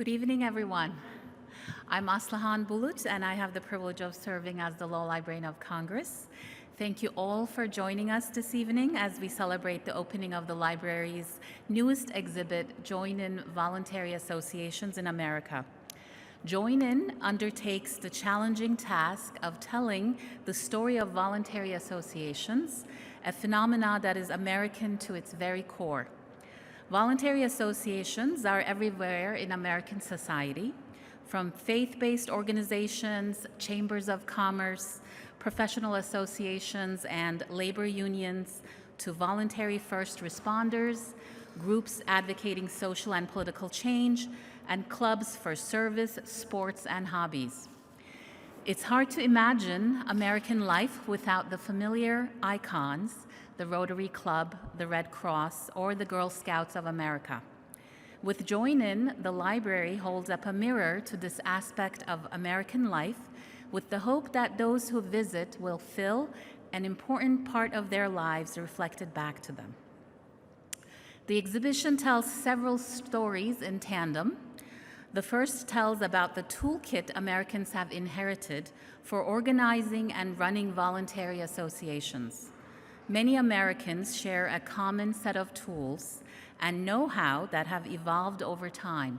Good evening, everyone. I'm Aslihan Bulut, and I have the privilege of serving as the Law Librarian of Congress. Thank you all for joining us this evening as we celebrate the opening of the library's newest exhibit, Join In Voluntary Associations in America. Join In undertakes the challenging task of telling the story of voluntary associations, a phenomenon that is American to its very core. Voluntary associations are everywhere in American society, from faith-based organizations, chambers of commerce, professional associations, and labor unions, to voluntary first responders, groups advocating social and political change, and clubs for service, sports, and hobbies. It's hard to imagine American life without the familiar icons, the Rotary Club, the Red Cross, or the Girl Scouts of America. With Join In, the library holds up a mirror to this aspect of American life with the hope that those who visit will feel an important part of their lives reflected back to them. The exhibition tells several stories in tandem. The first tells about the toolkit Americans have inherited for organizing and running voluntary associations. Many Americans share a common set of tools and know-how that have evolved over time.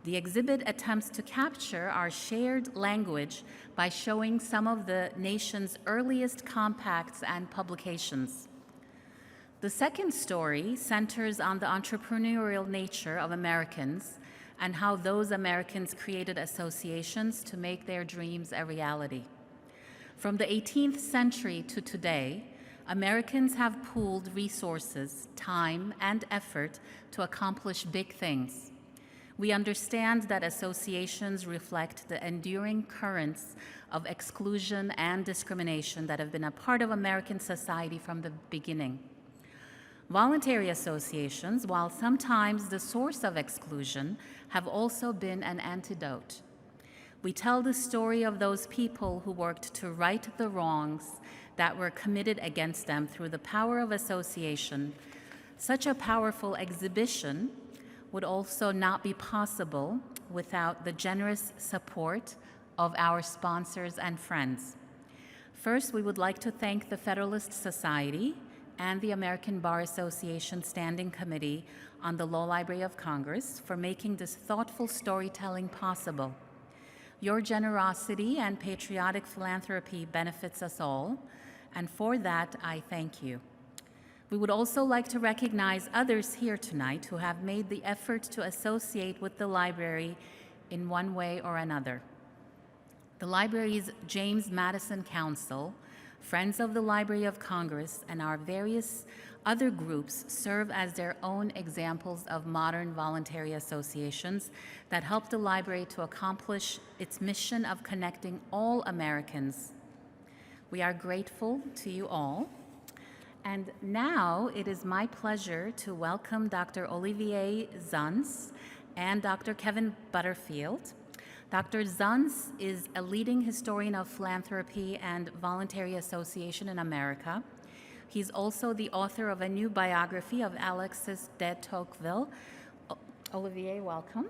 The exhibit attempts to capture our shared language by showing some of the nation's earliest compacts and publications. The second story centers on the entrepreneurial nature of Americans and how those Americans created associations to make their dreams a reality. From the 18th century to today, Americans have pooled resources, time, and effort to accomplish big things. We understand that associations reflect the enduring currents of exclusion and discrimination that have been a part of American society from the beginning. Voluntary associations, while sometimes the source of exclusion, have also been an antidote. We tell the story of those people who worked to right the wrongs that were committed against them through the power of association. Such a powerful exhibition would also not be possible without the generous support of our sponsors and friends. First, we would like to thank the Federalist Society and the American Bar Association Standing Committee on the Law Library of Congress for making this thoughtful storytelling possible. Your generosity and patriotic philanthropy benefits us all, and for that, I thank you. We would also like to recognize others here tonight who have made the effort to associate with the library in one way or another. The library's James Madison Council, Friends of the Library of Congress, and our various other groups serve as their own examples of modern voluntary associations that help the library to accomplish its mission of connecting all Americans. We are grateful to you all. And now it is my pleasure to welcome Dr. Olivier Zunz and Dr. Kevin Butterfield. Dr. Zunz is a leading historian of philanthropy and voluntary association in America. He's also the author of a new biography of Alexis de Tocqueville. Olivier, welcome.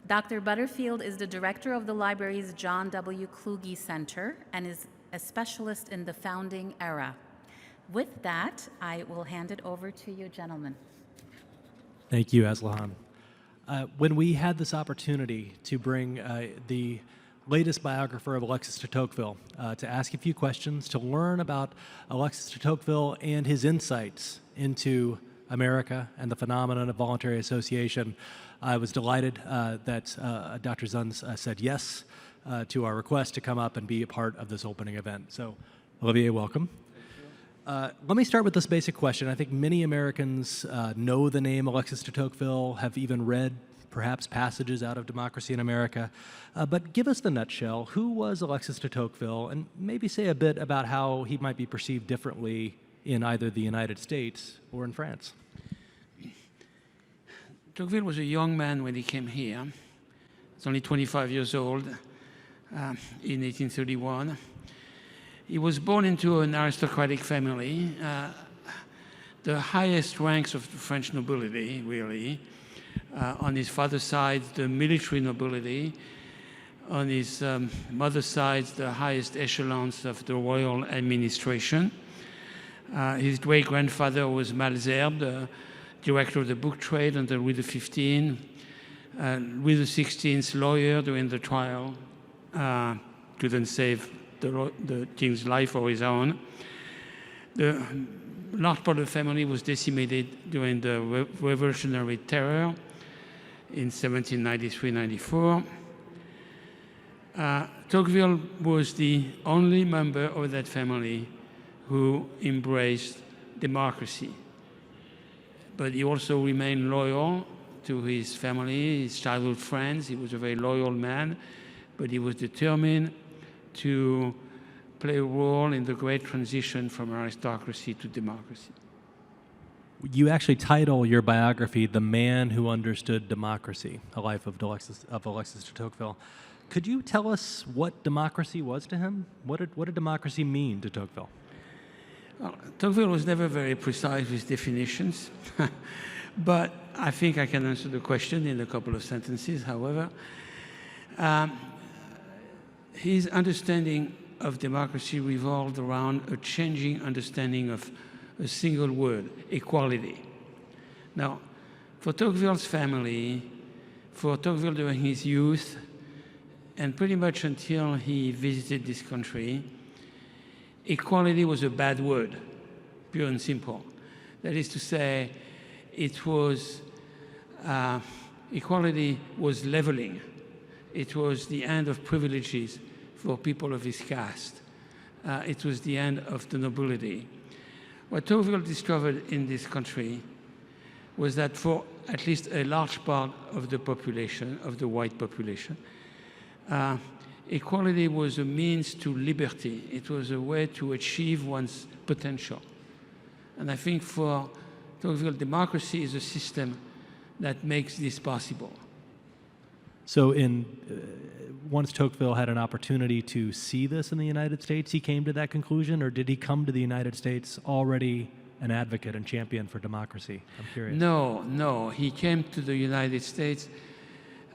Dr. Butterfield is the director of the library's John W. Kluge Center and is a specialist in the founding era. With that, I will hand it over to you, gentlemen. Thank you, Aslihan. When we had this opportunity to bring the latest biographer of Alexis de Tocqueville to ask a few questions, to learn about Alexis de Tocqueville and his insights into America and the phenomenon of voluntary association, I was delighted that Dr. Zunz said yes to our request to come up and be a part of this opening event. So, Olivier, welcome. Let me start with this basic question. I think many Americans know the name Alexis de Tocqueville, have even read perhaps passages out of Democracy in America. But give us the nutshell. Who was Alexis de Tocqueville? And maybe say a bit about how he might be perceived differently in either the United States or in France. Tocqueville was a young man when he came here. He's only 25 years old in 1831. He was born into an aristocratic family, the highest ranks of the French nobility, really. On his father's side, the military nobility. On his mother's side, the highest echelons of the royal administration. His great-grandfather was Malesherbes, the director of the book trade under Louis XV. Louis XVI's lawyer during the trial couldn't save the king's life or his own. The large part of the family was decimated during the Revolutionary Terror in 1793-94. Tocqueville was the only member of that family who embraced democracy. But he also remained loyal to his family, his childhood friends. He was a very loyal man, but he was determined to play a role in the great transition from aristocracy to democracy. You actually title your biography "The Man Who Understood Democracy: A Life of Alexis de Tocqueville." Could you tell us what democracy was to him? What did democracy mean to Tocqueville? Well, Tocqueville was never very precise with definitions, but I think I can answer the question in a couple of sentences, however. His understanding of democracy revolved around a changing understanding of a single word, equality. Now, for Tocqueville's family, for Tocqueville during his youth, and pretty much until he visited this country, equality was a bad word, pure and simple. That is to say, it was, equality was leveling. It was the end of privileges for people of his caste. It was the end of the nobility. What Tocqueville discovered in this country was that for at least a large part of the population, of the white population, equality was a means to liberty. It was a way to achieve one's potential. And I think for Tocqueville, democracy is a system that makes this possible. So once Tocqueville had an opportunity to see this in the United States, he came to that conclusion, or did he come to the United States already an advocate and champion for democracy? I'm curious. No. He came to the United States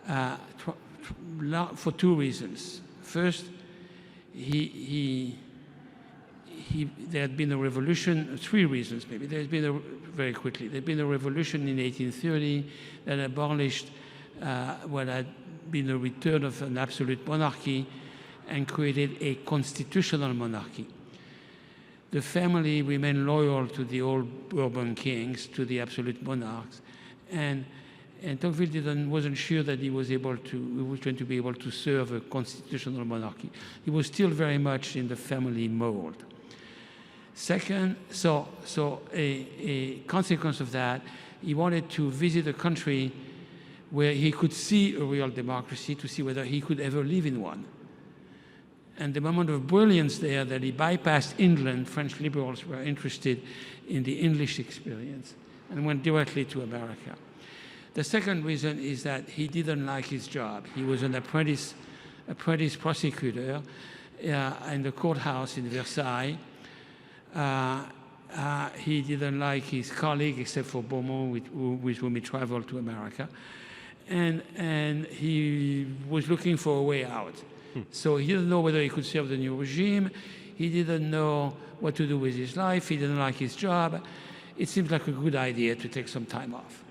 for two reasons. First, there had been a revolution, three reasons maybe. There had been very quickly, there had been a revolution in 1830 that abolished what had been a return of an absolute monarchy and created a constitutional monarchy. The family remained loyal to the old Bourbon kings, to the absolute monarchs, and Tocqueville wasn't sure that he was going to be able to serve a constitutional monarchy. He was still very much in the family mold. Second, so a consequence of that, he wanted to visit a country where he could see a real democracy, to see whether he could ever live in one. And the moment of brilliance there, that he bypassed England, French liberals were interested in the English experience and went directly to America. The second reason is that he didn't like his job. He was an apprentice prosecutor in the courthouse in Versailles. He didn't like his colleague, except for Beaumont, with whom he traveled to America. And he was looking for a way out. So he didn't know whether he could serve the new regime. He didn't know what to do with his life. He didn't like his job. It seemed like a good idea to take some time off.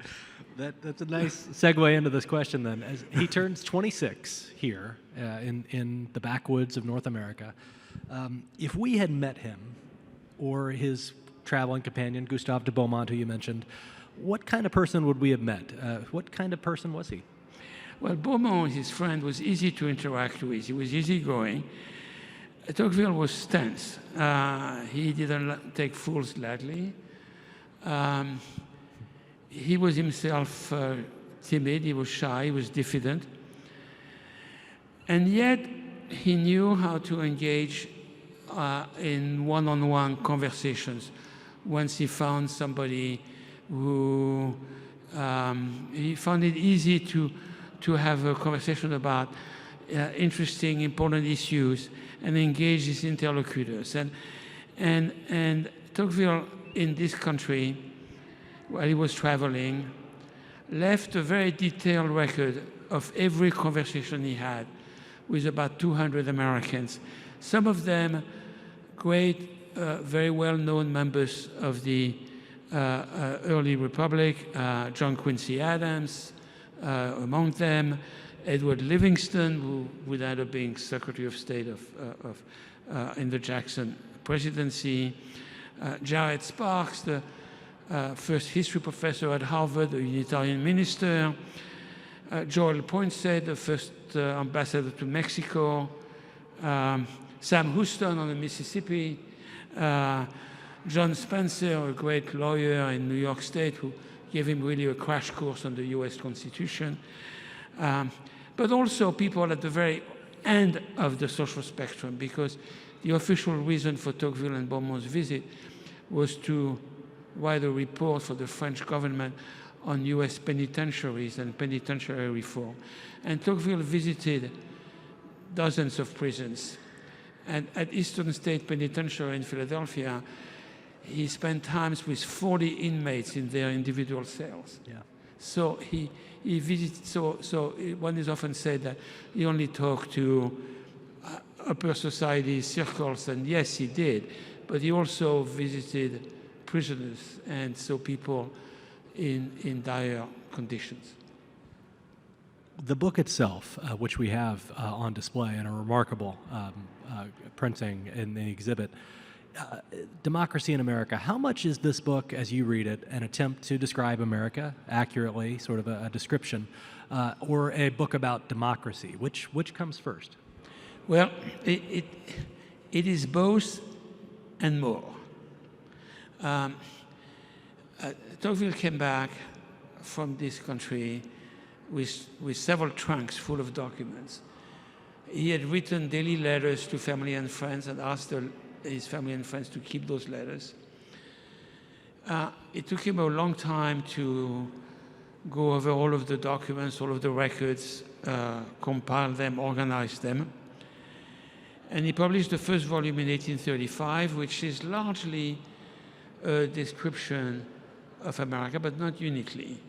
That's a nice segue into this question then. As he turns 26 here in the backwoods of North America. If we had met him or his traveling companion, Gustave de Beaumont, who you mentioned, what kind of person would we have met? What kind of person was he? Well, Beaumont, his friend, was easy to interact with. He was easygoing. Tocqueville was tense. He didn't take fools lightly. He was himself timid, he was shy, he was diffident. And yet, he knew how to engage in one-on-one conversations once he found somebody who he found it easy to have a conversation about interesting, important issues and engage his interlocutors. And Tocqueville in this country, while he was traveling, left a very detailed record of every conversation he had with about 200 Americans. Some of them great, very well-known members of the early Republic, John Quincy Adams among them, Edward Livingston, who would end up being Secretary of State in the Jackson presidency, Jared Sparks, the first history professor at Harvard, a Unitarian minister, Joel Poinsett, the first ambassador to Mexico, Sam Houston on the Mississippi, John Spencer, a great lawyer in New York State, who gave him really a crash course on the US Constitution, but also people at the very end of the social spectrum, because the official reason for Tocqueville and Beaumont's visit was to write a report for the French government on US penitentiaries and penitentiary reform. And Tocqueville visited dozens of prisons. And at Eastern State Penitentiary in Philadelphia, he spent times with 40 inmates in their individual cells. Yeah. So he visited, so one is often said that he only talked to upper society circles, and yes, he did, but he also visited prisoners, and so people in dire conditions. The book itself, which we have on display in a remarkable printing in the exhibit, Democracy in America, how much is this book, as you read it, an attempt to describe America accurately, sort of a description, or a book about democracy? Which comes first? Well, it is both and more. Tocqueville came back from this country with several trunks full of documents. He had written daily letters to family and friends and asked his family and friends to keep those letters. It took him a long time to go over all of the documents, all of the records, compile them, organize them. And he published the first volume in 1835, which is largely a description of America, but not uniquely.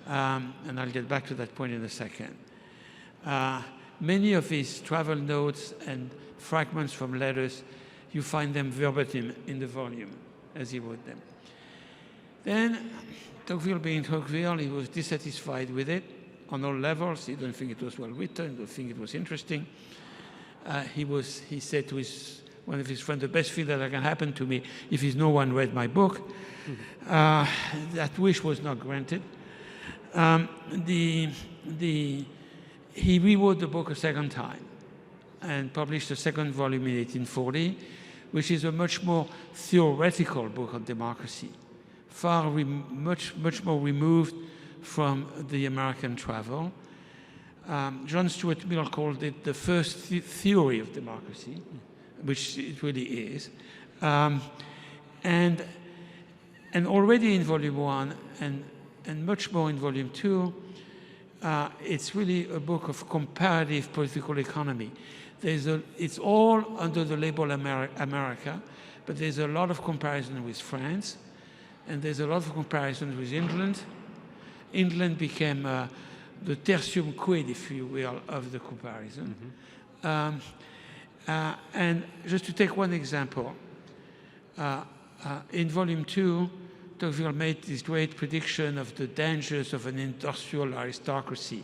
And I'll get back to that point in a second. Many of his travel notes and fragments from letters, you find them verbatim in the volume as he wrote them. Then, Tocqueville being Tocqueville, he was dissatisfied with it on all levels. He didn't think it was well written, he didn't think it was interesting. He said to one of his friends, the best thing that can happen to me if no one read my book. That wish was not granted. He rewrote the book a second time and published a second volume in 1840, which is a much more theoretical book on democracy, much more removed from the American travel. John Stuart Mill called it the first theory of democracy, which it really is. And already in Volume 1 and much more in Volume 2, it's really a book of comparative political economy. It's all under the label America, but there's a lot of comparison with France, and there's a lot of comparison with England. England became the tertium quid, if you will, of the comparison. Mm-hmm. And just to take one example, in Volume 2, Tocqueville made this great prediction of the dangers of an industrial aristocracy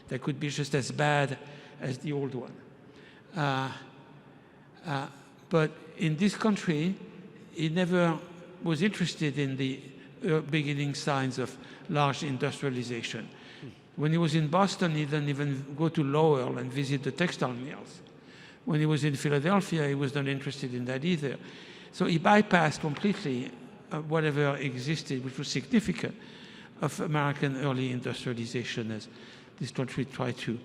that could be just as bad as the old one. But in this country, he never was interested in the beginning signs of large industrialization. When he was in Boston, he didn't even go to Lowell and visit the textile mills. When he was in Philadelphia, he was not interested in that either. So he bypassed completely whatever existed, which was significant, of American early industrialization as this country tried to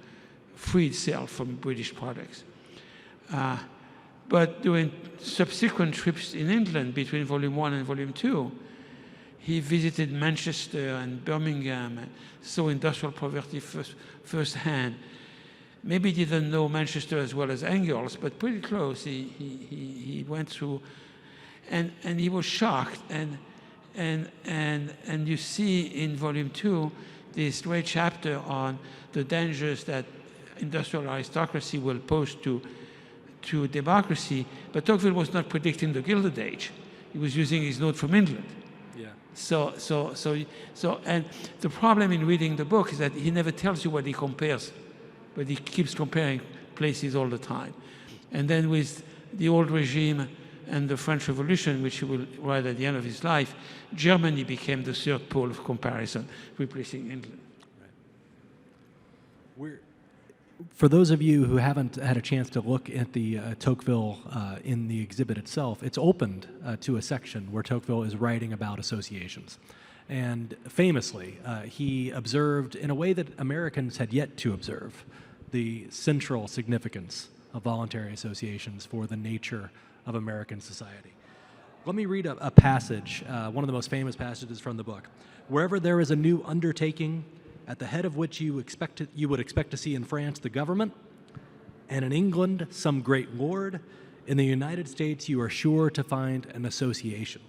free itself from British products. But during subsequent trips in England between Volume 1 and Volume 2, he visited Manchester and Birmingham and saw industrial poverty firsthand. Maybe he didn't know Manchester as well as Engels, but pretty close. He went through, and he was shocked. And you see in Volume 2, this great chapter on the dangers that industrial aristocracy will pose to democracy, but Tocqueville was not predicting the Gilded Age. He was using his note from England. Yeah. And the problem in reading the book is that he never tells you what he compares, but he keeps comparing places all the time. And then with the old regime and the French Revolution, which he will write at the end of his life, Germany became the third pole of comparison, replacing England. For those of you who haven't had a chance to look at the Tocqueville in the exhibit itself, it's opened to a section where Tocqueville is writing about associations. And famously, he observed, in a way that Americans had yet to observe, the central significance of voluntary associations for the nature of American society. Let me read a passage, one of the most famous passages from the book. Wherever there is a new undertaking, at the head of which you would expect to see in France the government, and in England some great lord, in the United States you are sure to find an association.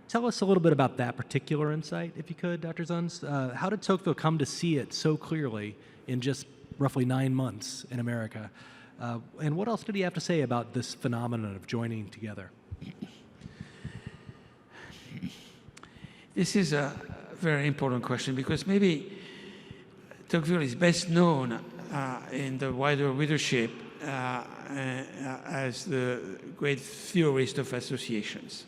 Tell us a little bit about that particular insight, if you could, Dr. Zunz. How did Tocqueville come to see it so clearly in just roughly 9 months in America? And what else did he have to say about this phenomenon of joining together? This is a very important question, because maybe Tocqueville is best known in the wider readership as the great theorist of associations.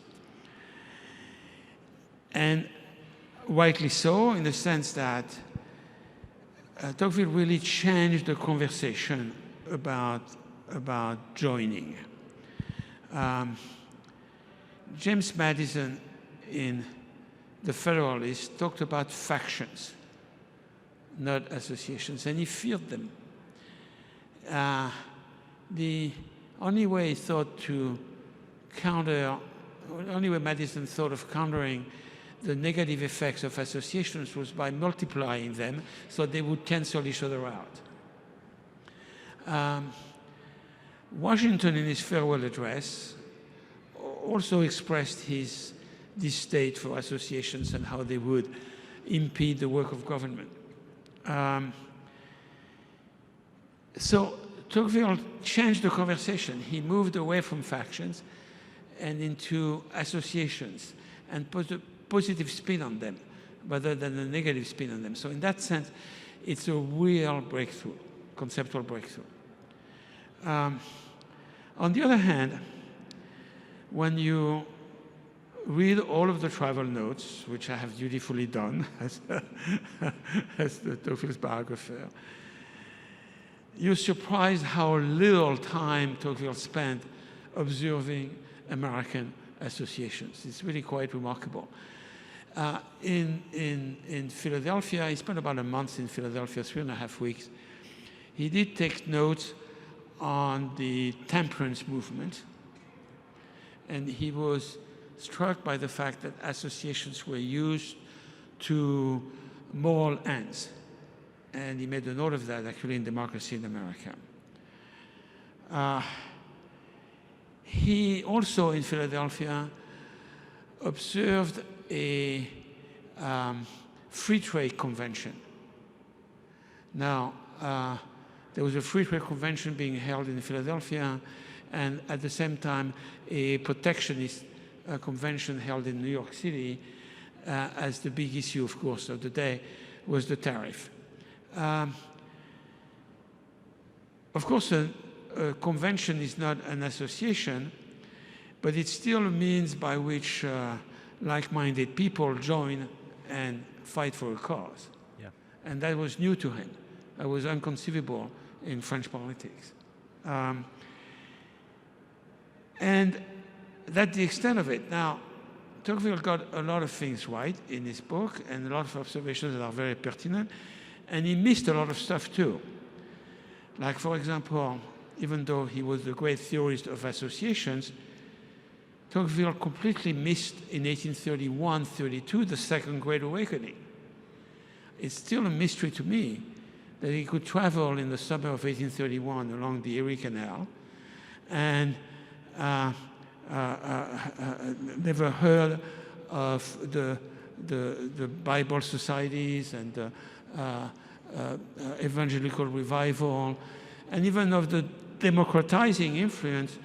And rightly so, in the sense that Tocqueville really changed the conversation about joining. James Madison in The Federalist talked about factions, not associations, and he feared them. The only way Madison thought of countering the negative effects of associations was by multiplying them so they would cancel each other out. Washington, in his farewell address, also expressed his distaste for associations and how they would impede the work of government. So Tocqueville changed the conversation. He moved away from factions and into associations and put a positive spin on them rather than a negative spin on them. So in that sense, it's a real breakthrough, conceptual breakthrough. On the other hand, when you read all of the travel notes, which I have dutifully done as the Tocqueville's biographer, you're surprised how little time Tocqueville spent observing American associations. It's really quite remarkable. In Philadelphia, he spent about a month in Philadelphia, 3.5 weeks. He did take notes on the temperance movement, and he was struck by the fact that associations were used to moral ends. And he made a note of that, actually, in Democracy in America. He also, in Philadelphia, observed a free trade convention. Now, there was a free trade convention being held in Philadelphia, and at the same time, a protectionist convention held in New York City, as the big issue, of course, of the day was the tariff. Of course, a convention is not an association, but it's still a means by which like-minded people join and fight for a cause. Yeah. And that was new to him. That was inconceivable in French politics. And that's the extent of it. Now, Tocqueville got a lot of things right in his book and a lot of observations that are very pertinent. And he missed a lot of stuff too. Like, for example, even though he was the great theorist of associations, Tocqueville completely missed in 1831-32 the Second Great Awakening. It's still a mystery to me that he could travel in the summer of 1831 along the Erie Canal and never heard of the the Bible societies and the evangelical revival, and even of the democratizing influence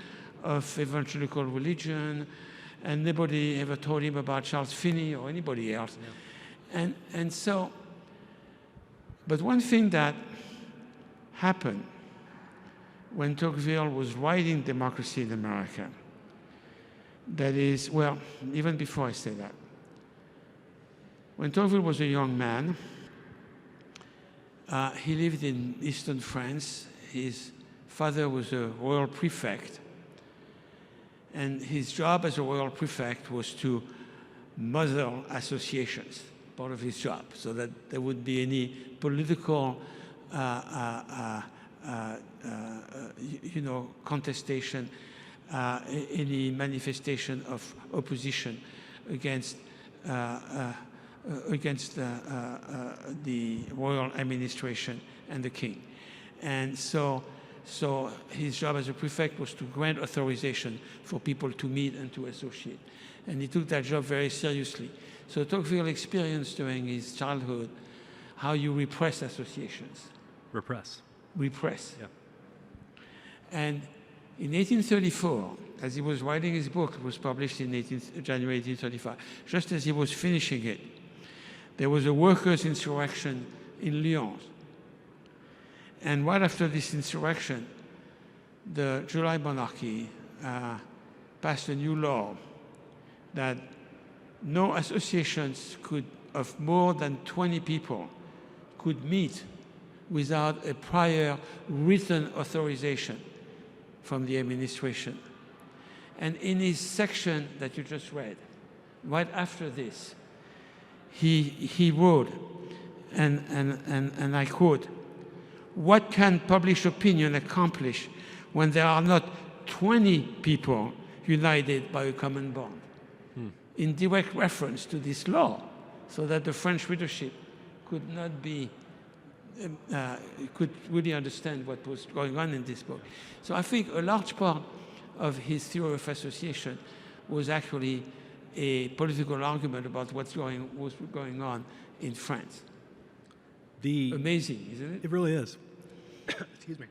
of evangelical religion. And nobody ever told him about Charles Finney or anybody else. Yeah. And so, but one thing that happened when Tocqueville was writing Democracy in America, that is, well, even before I say that, when Tocqueville was a young man, he lived in eastern France. His father was a royal prefect, and his job as a royal prefect was to muzzle associations, part of his job, so that there wouldn't be any political contestation, any manifestation of opposition against the royal administration and the king. And so his job as a prefect was to grant authorization for people to meet and to associate. And he took that job very seriously. So Tocqueville experienced during his childhood how you repress associations. Repress. Yeah. And in 1834, as he was writing his book, it was published in January 1835, just as he was finishing it, there was a workers' insurrection in Lyon. And right after this insurrection, the July monarchy passed a new law that no associations of more than 20 people could meet without a prior written authorization from the administration. And in his section that you just read, right after this, he wrote, and I quote, "What can published opinion accomplish when there are not 20 people united by a common bond?" In direct reference to this law, so that the French readership could not be, could really understand what was going on in this book. So I think a large part of his theory of association was actually a political argument about what's going on in France. Amazing, isn't it? It really is. Excuse me.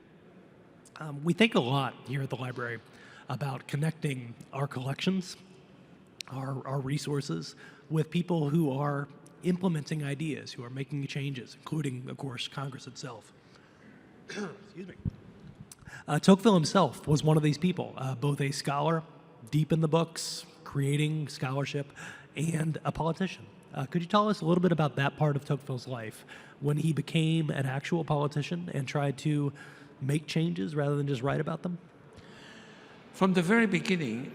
We think a lot here at the library about connecting our collections, our resources, with people who are implementing ideas, who are making changes, including, of course, Congress itself. Excuse me. Tocqueville himself was one of these people, both a scholar, deep in the books, creating scholarship, and a politician. Could you tell us a little bit about that part of Tocqueville's life, when he became an actual politician and tried to make changes rather than just write about them? From the very beginning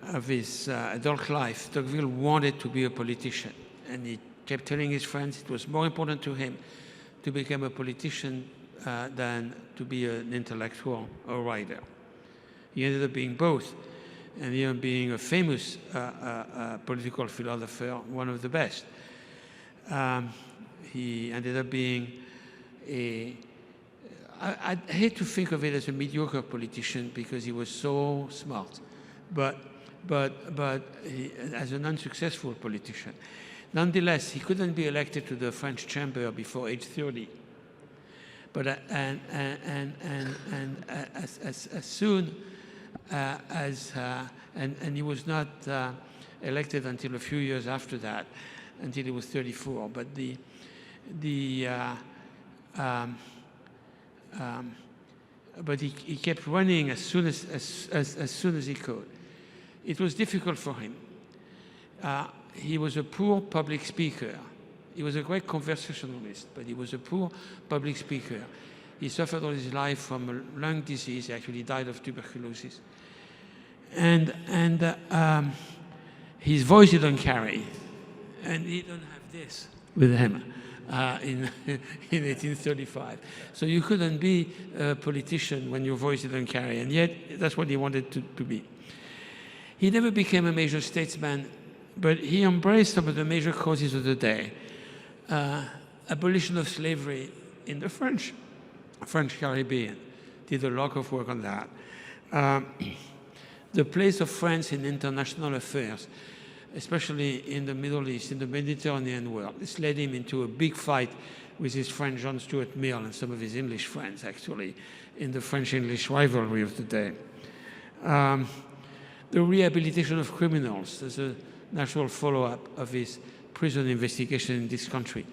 of his adult life, Tocqueville wanted to be a politician, and he kept telling his friends it was more important to him to become a politician than to be an intellectual or writer. He ended up being both, and even being a famous political philosopher, one of the best. He ended up being I hate to think of it as a mediocre politician because he was so smart, but as an unsuccessful politician. Nonetheless, he couldn't be elected to the French chamber before age 30. But as soon as he was not elected until a few years after that, until he was 34. But but he kept running as soon as he could. It was difficult for him. He was a poor public speaker. He was a great conversationalist, but he was a poor public speaker. He suffered all his life from a lung disease. He actually died of tuberculosis. And his voice didn't carry. And he didn't have this with him in 1835. So you couldn't be a politician when your voice didn't carry. And yet, that's what he wanted to be. He never became a major statesman, but he embraced some of the major causes of the day. Abolition of slavery in the French Caribbean, did a lot of work on that. The place of France in international affairs. especially in the Middle East, in the Mediterranean world. This led him into a big fight with his friend John Stuart Mill and some of his English friends, actually, in the French-English rivalry of the day. The rehabilitation of criminals as a natural follow-up of his prison investigation in this country.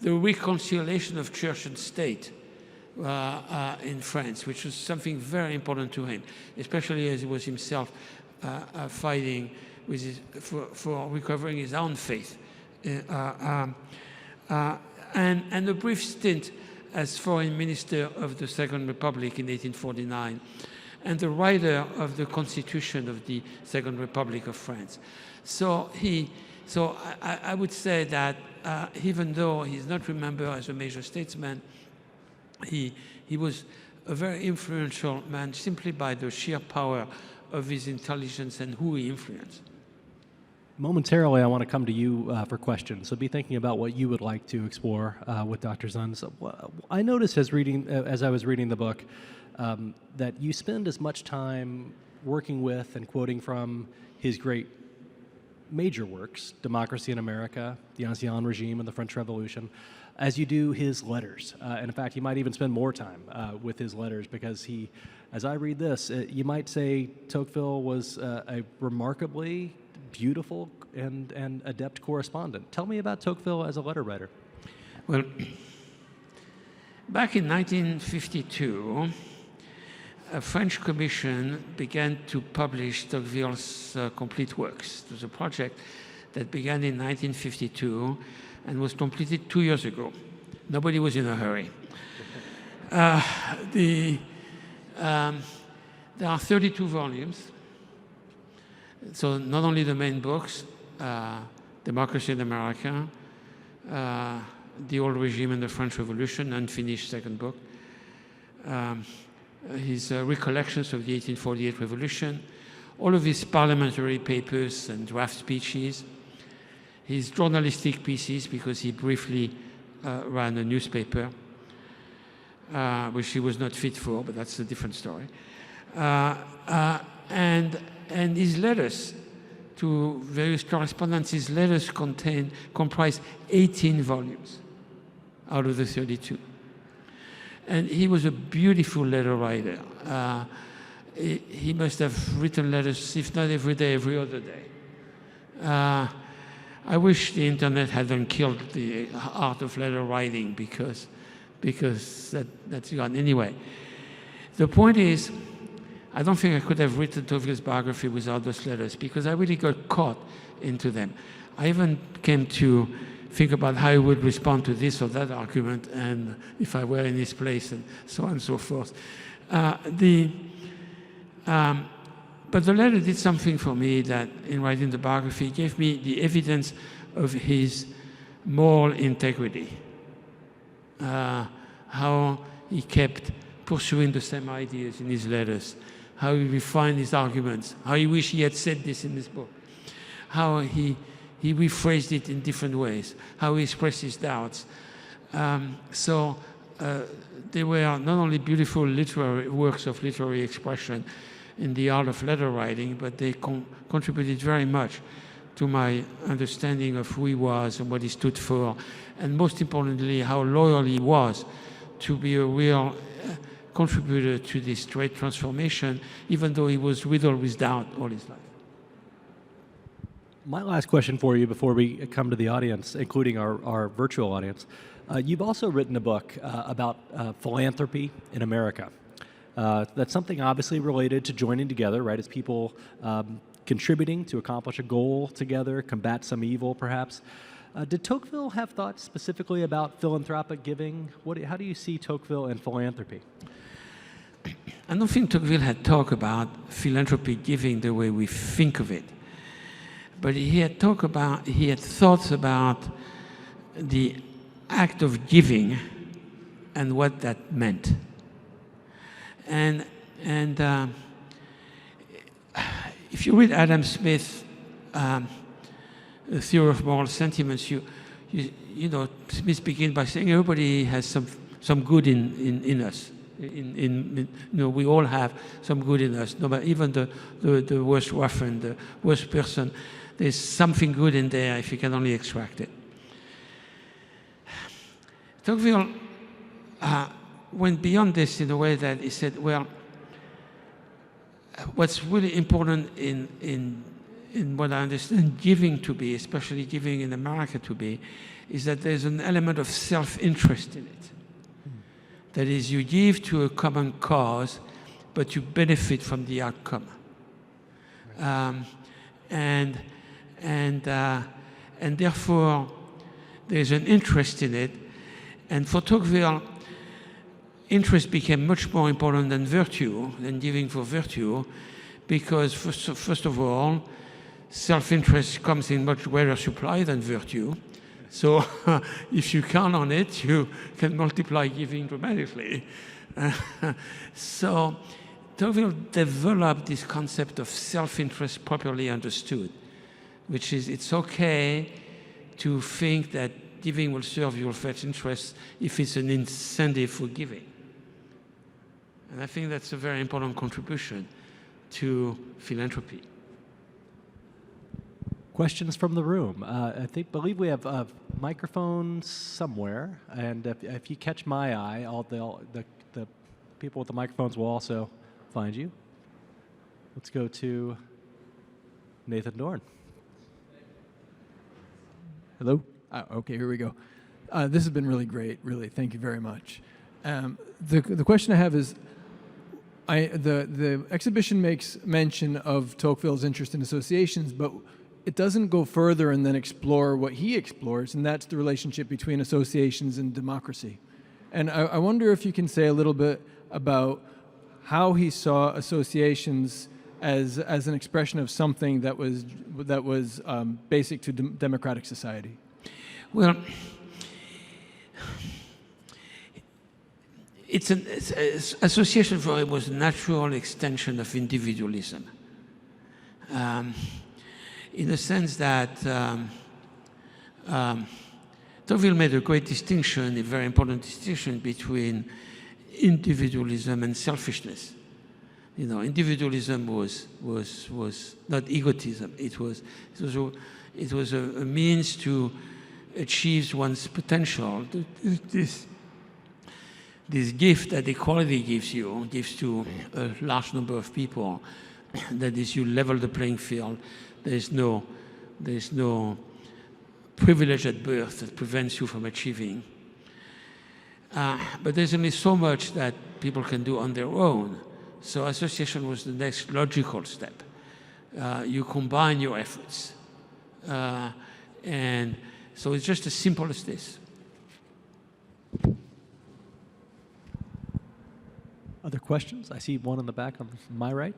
The reconciliation of church and state in France, which was something very important to him, especially as he was himself fighting with for recovering his own faith. And a brief stint as foreign minister of the Second Republic in 1849, and the writer of the Constitution of the Second Republic of France. So I would say that even though he's not remembered as a major statesman, he was a very influential man simply by the sheer power of his intelligence and who he influenced. Momentarily, I want to come to you for questions, so be thinking about what you would like to explore with Dr. Zunz. I noticed as I was reading the book that you spend as much time working with and quoting from his great major works, Democracy in America, the Ancien Regime, and the French Revolution, as you do his letters. And in fact, you might even spend more time with his letters because he, as I read this, you might say Tocqueville was a remarkably beautiful and adept correspondent. Tell me about Tocqueville as a letter writer. Well, back in 1952, a French commission began to publish Tocqueville's complete works. It was a project that began in 1952 and was completed 2 years ago. Nobody was in a hurry. There are 32 volumes. So not only the main books, Democracy in America, The Old Regime and the French Revolution, unfinished second book, his recollections of the 1848 revolution, all of his parliamentary papers and draft speeches, his journalistic pieces, because he briefly ran a newspaper, which he was not fit for, but that's a different story, and his letters to various correspondents. His letters comprise 18 volumes out of the 32. And he was a beautiful letter writer. He must have written letters, if not every day, every other day. I wish the internet hadn't killed the art of letter writing because that's gone. Anyway, the point is, I don't think I could have written Tocqueville's biography without those letters because I really got caught into them. I even came to think about how he would respond to this or that argument and if I were in his place and so on and so forth. But the letter did something for me that in writing the biography gave me the evidence of his moral integrity, how he kept pursuing the same ideas in his letters, how he refined his arguments, how he wished he had said this in his book, how he rephrased it in different ways, how he expressed his doubts. They were not only beautiful literary works of literary expression in the art of letter writing, but they contributed very much to my understanding of who he was and what he stood for, and most importantly, how loyal he was to be a real contributor to this great transformation, even though he was riddled with doubt all his life. My last question for you before we come to the audience, including our virtual audience. You've also written a book about philanthropy in America. That's something obviously related to joining together, right? As people contributing to accomplish a goal together, combat some evil perhaps. Did Tocqueville have thoughts specifically about philanthropic giving? How do you see Tocqueville and philanthropy? I don't think Tocqueville had talked about philanthropy giving the way we think of it. But he had thoughts about the act of giving and what that meant. And if you read Adam Smith's The Theory of Moral Sentiments, you know, Smith begins by saying everybody has some good in us. You know, we all have some good in us. No, but even the worst ruffian, the worst person, there's something good in there if you can only extract it. Tocqueville went beyond this in a way that he said, well, what's really important in what I understand giving to be, especially giving in America to be, is that there's an element of self-interest in it. That is, you give to a common cause, but you benefit from the outcome. And therefore, there's an interest in it. And for Tocqueville, interest became much more important than virtue, than giving for virtue, because first of all, self-interest comes in much greater supply than virtue. So if you count on it, you can multiply giving dramatically. So Tocqueville developed this concept of self-interest properly understood, which is it's okay to think that giving will serve your first interest if it's an incentive for giving. And I think that's a very important contribution to philanthropy. Questions from the room? Believe we have a microphone somewhere, and if you catch my eye, the people with the microphones will also find you. Let's go to Nathan Dorn. Hello? Okay, here we go. This has been really great, really. Thank you very much. The question I have is, the exhibition makes mention of Tocqueville's interest in associations, but it doesn't go further and then explore what he explores, and that's the relationship between associations and democracy. And I wonder if you can say a little bit about how he saw associations as an expression of something that was basic to democratic society. Well, association for him was a natural extension of individualism. In the sense that Tocqueville made a great distinction, a very important distinction between individualism and selfishness. You know, individualism was not egotism. It was a means to achieve one's potential. This gift that equality gives to a large number of people. That is, you level the playing field. There's no privilege at birth that prevents you from achieving. But there's only so much that people can do on their own. So association was the next logical step. You combine your efforts. And so it's just as simple as this. Other questions? I see one in the back on my right.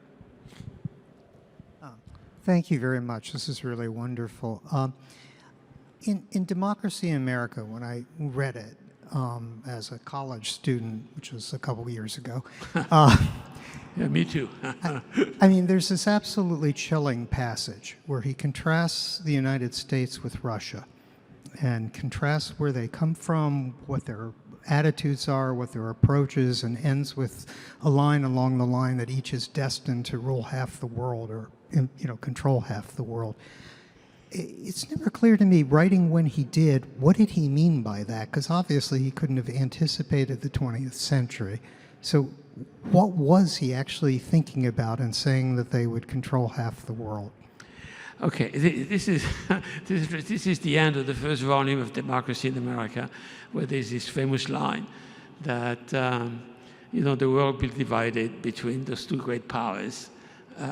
Thank you very much. This is really wonderful. In Democracy in America, when I read it as a college student, which was a couple years ago, yeah, me too. I mean, there's this absolutely chilling passage where he contrasts the United States with Russia and contrasts where they come from, what their attitudes are, what their approach is, and ends with a line along the line that each is destined to rule half the world or control half the world. It's never clear to me, writing when he did, what did he mean by that? Because obviously he couldn't have anticipated the 20th century. So what was he actually thinking about in saying that they would control half the world? Okay, this is the end of the first volume of Democracy in America, where there's this famous line that the world will be divided between those two great powers,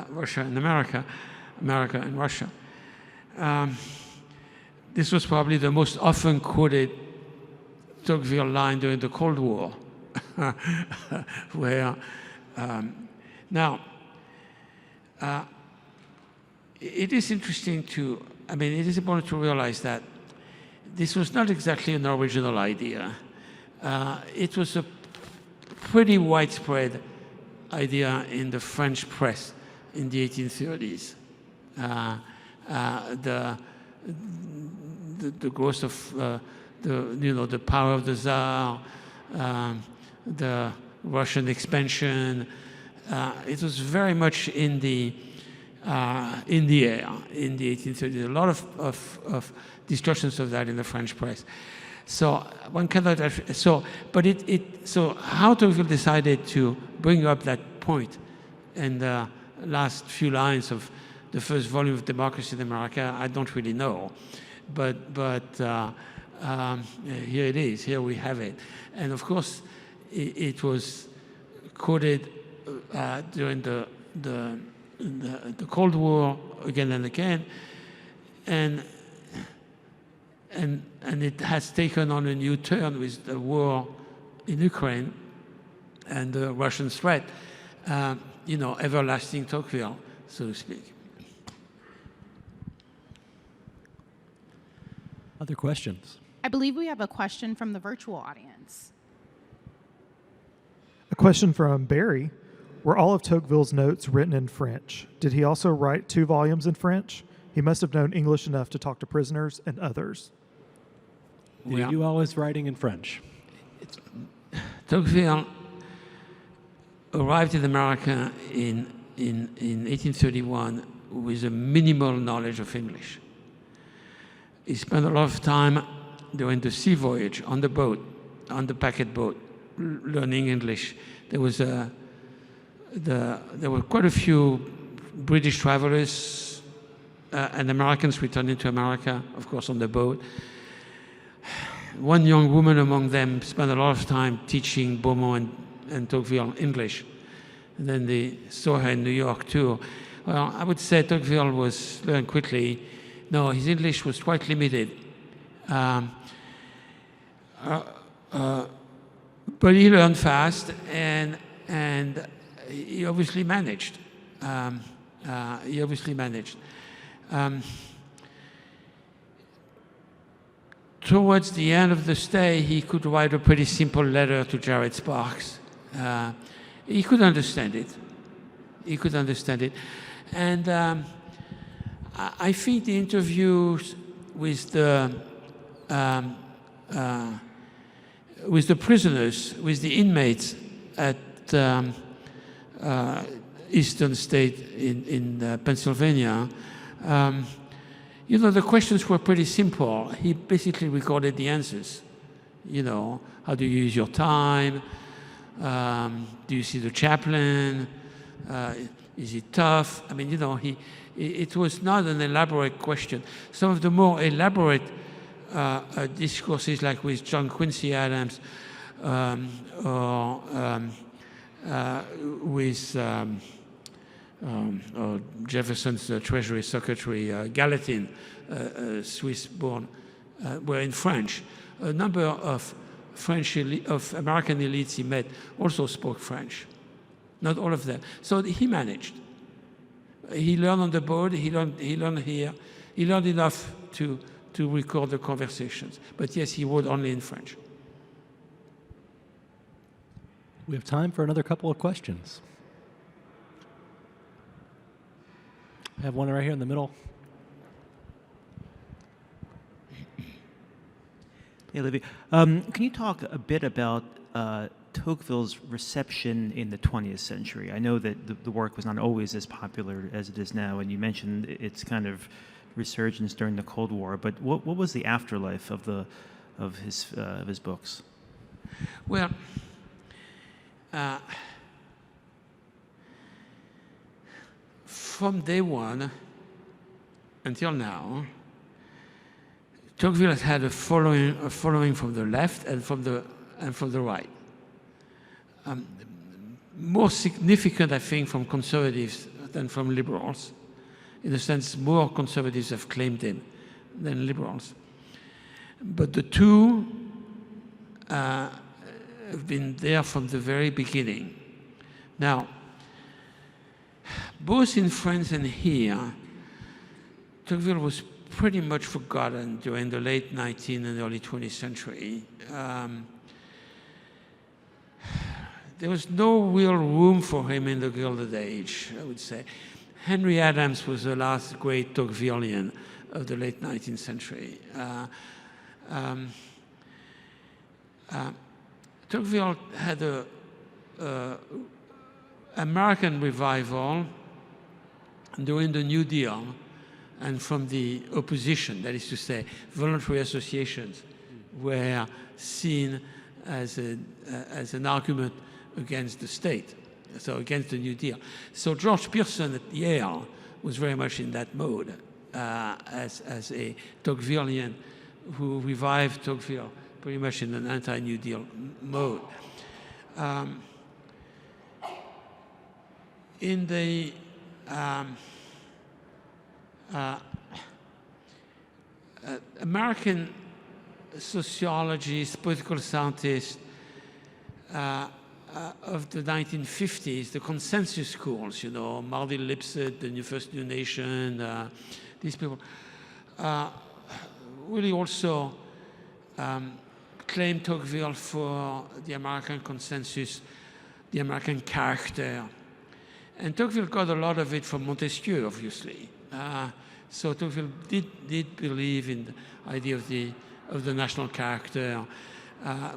Russia and America and Russia. This was probably the most often quoted Tocqueville line during the Cold War, where it is interesting it is important to realize that this was not exactly an original idea. It was a pretty widespread idea in the French press in the 1830s. The growth of the power of the Tsar, the Russian expansion. It was very much in the in the air in the 1830s. A lot of discussions of that in the French press. So one cannot. So how Tocqueville decided to bring up that point in the last few lines of the first volume of Democracy in America, I don't really know, but here it is. Here we have it, and of course, it was quoted during the Cold War again and again, and it has taken on a new turn with the war in Ukraine and the Russian threat, everlasting Tocqueville, so to speak. Other questions? I believe we have a question from the virtual audience. A question from Barry. Were all of Tocqueville's notes written in French? Did he also write 2 volumes in French? He must have known English enough to talk to prisoners and others. Did he do all his writing in French? Tocqueville arrived in America in 1831 with a minimal knowledge of English. He spent a lot of time during the sea voyage on the boat, on the packet boat, learning English. There were quite a few British travelers and Americans returning to America, of course, on the boat. One young woman among them spent a lot of time teaching Beaumont and Tocqueville English. And then they saw her in New York too. Well, I would say Tocqueville was learned quickly. No, his English was quite limited. But he learned fast, and he obviously managed. Towards the end of the stay, he could write a pretty simple letter to Jared Sparks. He could understand it. And I think the interviews with the prisoners, with the inmates at Eastern State in Pennsylvania, the questions were pretty simple. He basically recorded the answers. How do you use your time? Do you see the chaplain? Is it tough? I mean, it was not an elaborate question. Some of the more elaborate discourses, like with John Quincy Adams, or with Jefferson's Treasury Secretary Gallatin, Swiss-born, were in French. A number of American elites he met also spoke French. Not all of them. So he managed. He learned on the board. He learned here. He learned enough to record the conversations. But yes, he wrote only in French. We have time for another couple of questions. I have one right here in the middle. Hey, Olivier. Can you talk a bit about Tocqueville's reception in the 20th century? I know that the work was not always as popular as it is now, and you mentioned its kind of resurgence during the Cold War. But what was the afterlife of his books? Well, from day one until now, Tocqueville has had a following from the left and from the right. More significant, I think, from conservatives than from liberals. In a sense, more conservatives have claimed him than liberals. But the two have been there from the very beginning. Now, both in France and here, Tocqueville was pretty much forgotten during the late 19th and early 20th century. There was no real room for him in the Gilded Age, I would say. Henry Adams was the last great Tocquevillian of the late 19th century. Tocqueville had an American revival during the New Deal and from the opposition, that is to say, voluntary associations were seen as an argument against the state, so against the New Deal. So George Pearson at Yale was very much in that mode as a Tocquevillian who revived Tocqueville pretty much in an anti-New Deal mode. In the American sociologists, political scientists of the 1950s, the consensus schools, you know, Marty Lipset, the First New Nation, these people, really also claimed Tocqueville for the American consensus, the American character. And Tocqueville got a lot of it from Montesquieu, obviously. So Tocqueville did believe in the idea of the national character,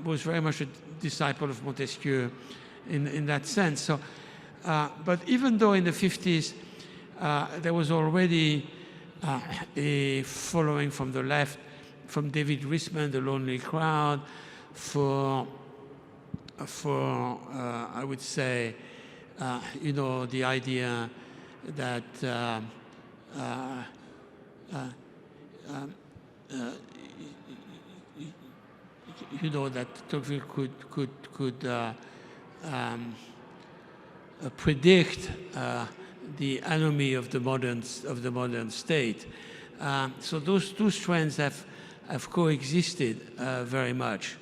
was very much a disciple of Montesquieu in that sense. So, but even though in the 50s there was already a following from the left, from David Risman, The Lonely Crowd, for I would say, you know, the idea that you know, that Tocqueville could predict the enemy of the modern state. So those two strands have coexisted very much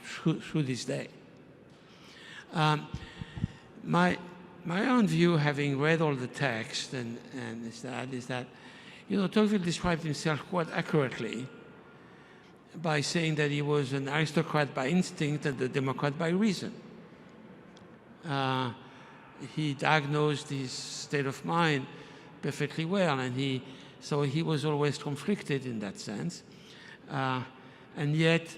through this day. My own view, having read all the text, is that you know, Tocqueville described himself quite accurately by saying that he was an aristocrat by instinct and a democrat by reason. He diagnosed his state of mind perfectly well, and so he was always conflicted in that sense. And yet,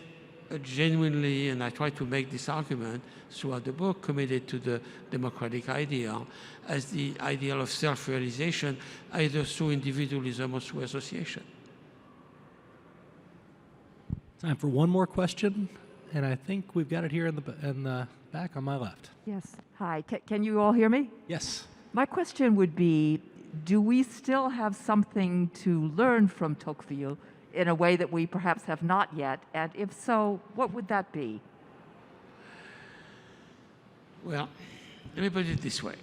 genuinely, and I try to make this argument throughout the book, committed to the democratic ideal as the ideal of self-realization, either through individualism or through association. Time for one more question, and I think we've got it here in the back on my left. Yes. Hi. Can you all hear me? Yes. My question would be, do we still have something to learn from Tocqueville in a way that we perhaps have not yet? And if so, what would that be? Well, let me put it this way.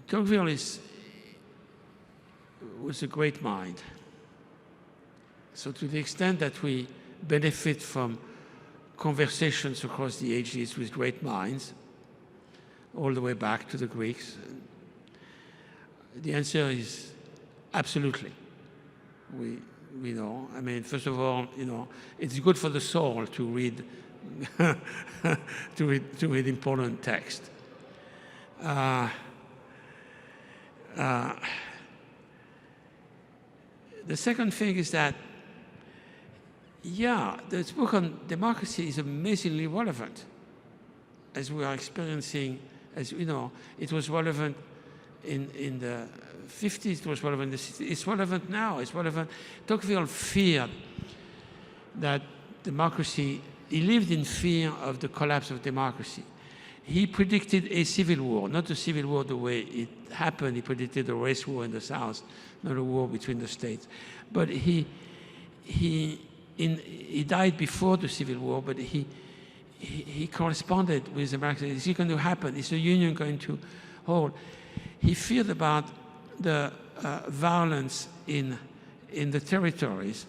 Tocqueville was a great mind. So to the extent that we benefit from conversations across the ages with great minds, all the way back to the Greeks, the answer is absolutely. We know. I mean, first of all, you know, it's good for the soul to read to read important text. The second thing is that, yeah, this book on democracy is amazingly relevant, as we are experiencing. As you know, it was relevant in the 50s, it was relevant in the 60s, it's relevant now, it's relevant. Tocqueville feared that democracy, he lived in fear of the collapse of democracy. He predicted a civil war, not a civil war the way it happened. He predicted a race war in the South, not a war between the states. But he died before the civil war, but he corresponded with Americans. Is it going to happen? Is the Union going to hold? He feared about the violence in the territories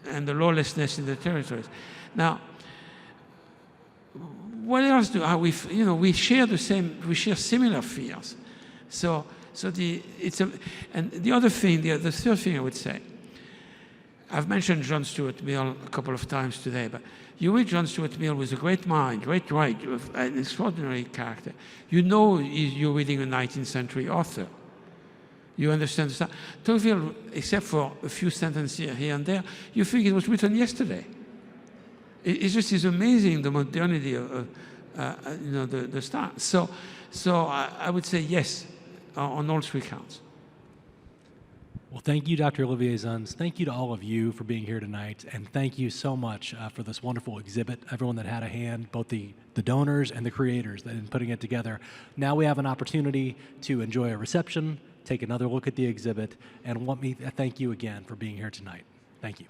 and the lawlessness in the territories. Now, what else do we? You know, we share the same. We share similar fears. So and the other thing, the third thing I would say. I've mentioned John Stuart Mill a couple of times today, but you read John Stuart Mill with a great mind, great right, an extraordinary character. You know you're reading a 19th century author. You understand the stuff. Tocqueville, except for a few sentences here and there, you think it was written yesterday. It just is amazing, the modernity the start. So I would say yes on all three counts. Well, thank you, Dr. Olivier Zunz. Thank you to all of you for being here tonight, and thank you so much for this wonderful exhibit, everyone that had a hand, both the donors and the creators in putting it together. Now we have an opportunity to enjoy a reception, take another look at the exhibit, and let me thank you again for being here tonight. Thank you.